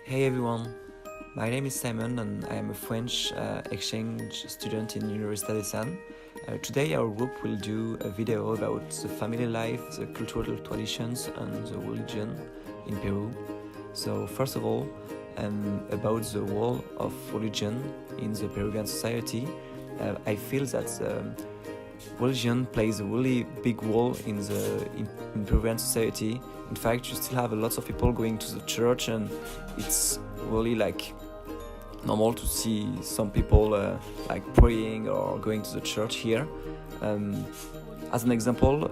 Hey everyone, my name is Simon and I am a French exchange student in Université de San. Today our group will do a video about the family life, the cultural traditions and the religion in Peru. So first of all, about the role of religion in the Peruvian society, I feel that religion plays a really big role in Peruvian society. In fact, you still have a lot of people going to the church, and it's really like normal to see some people like praying or going to the church here. As an example,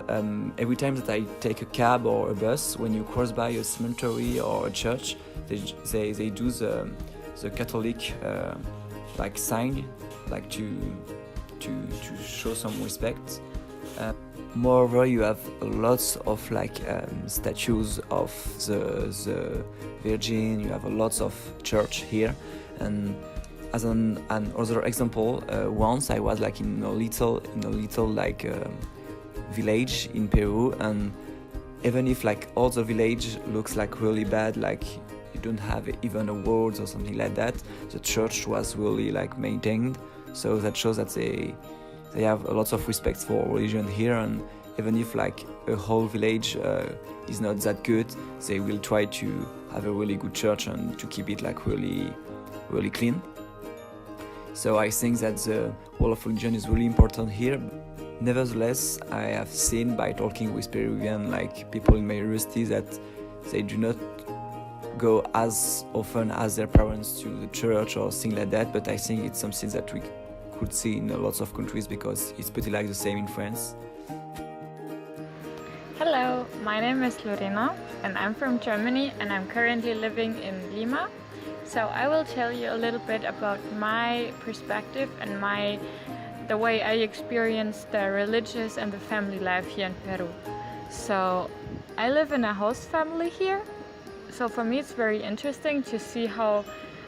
every time that I take a cab or a bus, when you cross by a cemetery or a church, they do the Catholic like sign, like to show some respect. Moreover, you have lots of like statues of the Virgin. You have lots of church here, and as another example, once I was like in a little like village in Peru, and even if like all the village looks like really bad, like you don't have even a road or something like that, the church was really like maintained. So that shows that they have a lot of respect for religion here, and even if like a whole village is not that good, they will try to have a really good church and to keep it like really clean. So I think that the role of religion is really important here. Nevertheless, I have seen by talking with Peruvian like people in my university that they do not go as often as their parents to the church or things like that, but I think it's something that we could see in lots of countries because it's pretty like the same in France. Hello, my name is Lorena and I'm from Germany and I'm currently living in Lima. So I will tell you a little bit about my perspective and the way I experience the religious and the family life here in Peru. So I live in a host family here. So for me it's very interesting to see how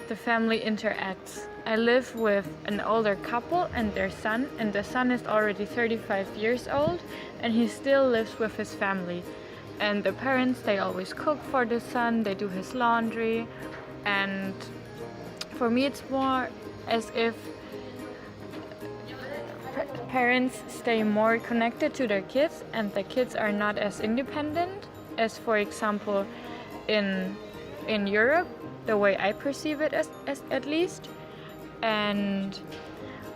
the family interacts. I live with an older couple and their son, and the son is already 35 years old and he still lives with his family. And the parents, they always cook for the son, they do his laundry, and for me it's more as if parents stay more connected to their kids and the kids are not as independent as, for example, in Europe, the way I perceive it as at least.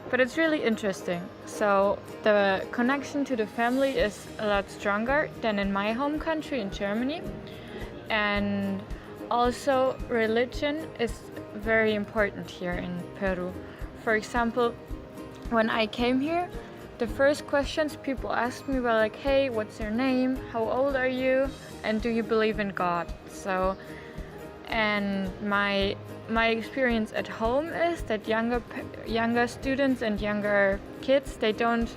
But it's really interesting. So the connection to the family is a lot stronger than in my home country in Germany. And also religion is very important here in Peru. For example, when I came here, the first questions people asked me were like, hey, what's your name? How old are you? And do you believe in God? And my experience at home is that younger students and younger kids, they don't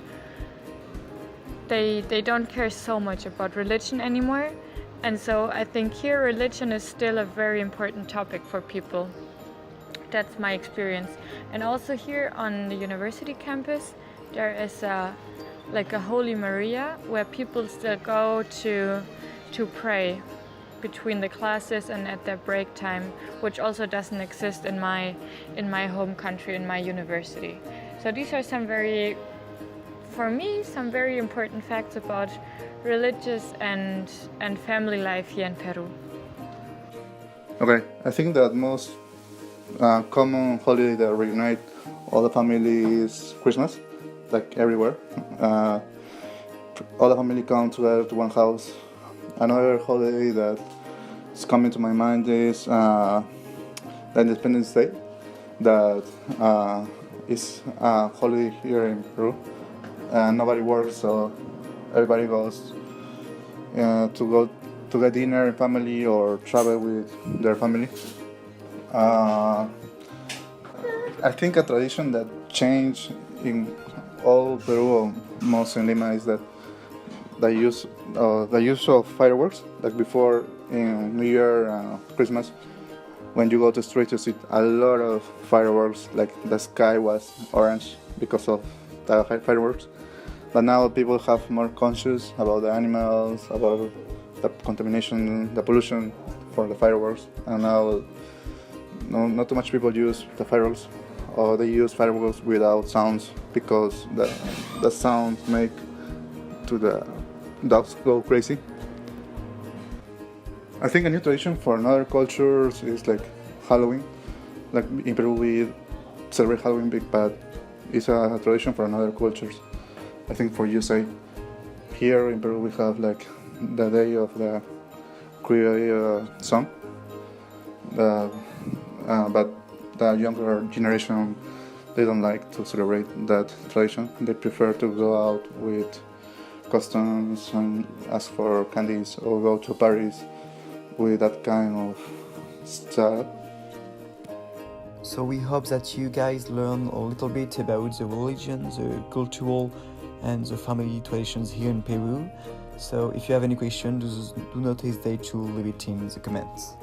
care so much about religion anymore. And so I think here religion is still a very important topic for people. That's my experience. And also here on the university campus, there is a Holy Maria where people still go to pray between the classes and at their break time, which also doesn't exist in my home country, in my university. So these are some very important facts about religious and family life here in Peru. Okay, I think that most common holiday that reunite all the family is Christmas, like everywhere. All the family come together to one house. Another holiday that is coming to my mind is the Independence Day, that is a holiday here in Peru. Nobody works, so everybody goes to get dinner in family or travel with their family. I think a tradition that changed in all Peru, most in Lima, is that the use of fireworks. Like before in New Year, Christmas, when you go to the street, you see a lot of fireworks. Like the sky was orange because of the fireworks. But now people have more conscious about the animals, about the contamination, the pollution for the fireworks, and now not too much people use the fireworks, or they use fireworks without sounds because the sound make to the dogs go crazy. I think a new tradition for another cultures is like Halloween. Like in Peru we celebrate Halloween big, but it's a tradition for another cultures. I think for USA, here in Peru we have like the day of the Creole song, but the younger generation, they don't like to celebrate that tradition. They prefer to go out with costumes and ask for candies or go to parties with that kind of style. So we hope that you guys learn a little bit about the religion, the cultural and the family traditions here in Peru. So if you have any questions, do not hesitate to leave it in the comments.